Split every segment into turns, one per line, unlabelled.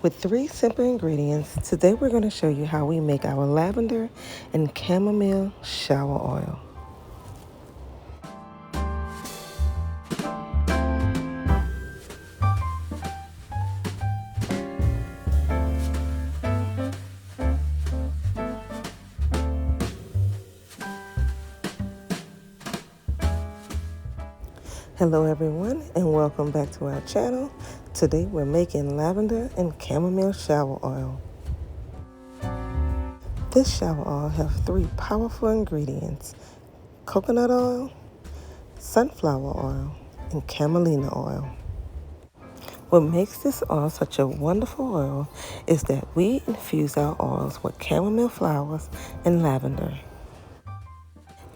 With 3 simple ingredients, today we're going to show you how we make our lavender and chamomile shower oil. Hello everyone and welcome back to our channel. Today we're making lavender and chamomile shower oil. This shower oil has 3 powerful ingredients: coconut oil, sunflower oil, and camelina oil. What makes this oil such a wonderful oil is that we infuse our oils with chamomile flowers and lavender.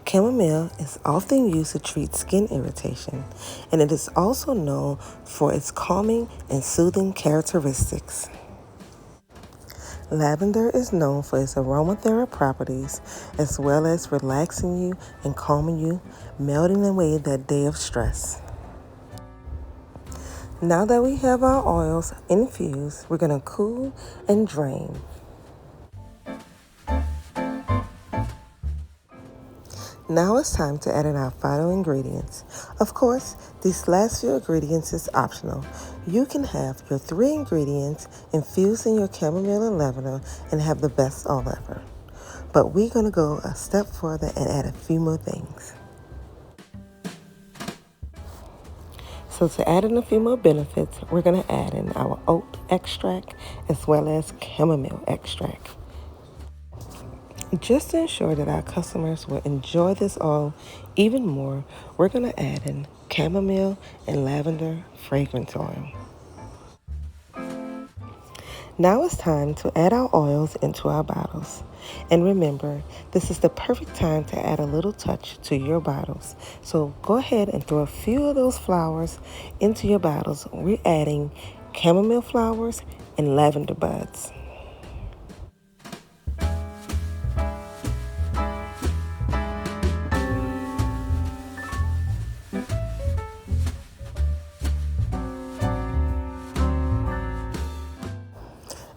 Chamomile is often used to treat skin irritation, and it is also known for its calming and soothing characteristics. Lavender is known for its aromatherapy properties, as well as relaxing you and calming you, melting away that day of stress. Now that we have our oils infused, we're going to cool and drain. Now it's time to add in our final ingredients. Of course, these last few ingredients is optional. You can have your 3 ingredients infused in your chamomile and lavender and have the best oil ever. But we're going to go a step further and add a few more things. So to add in a few more benefits, we're going to add in our oat extract as well as chamomile extract. Just to ensure that our customers will enjoy this oil even more, we're going to add in chamomile and lavender fragrance oil. Now it's time to add our oils into our bottles. And remember, this is the perfect time to add a little touch to your bottles. So go ahead and throw a few of those flowers into your bottles. We're adding chamomile flowers and lavender buds.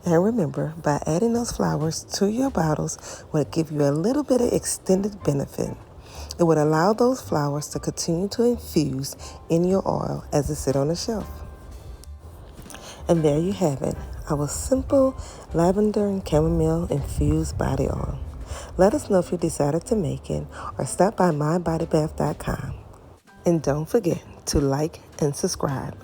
And remember, by adding those flowers to your bottles will give you a little bit of extended benefit. It would allow those flowers to continue to infuse in your oil as it sits on the shelf. And there you have it, our simple lavender and chamomile infused body oil. Let us know if you decided to make it or stop by mybodybath.com. And don't forget to like and subscribe.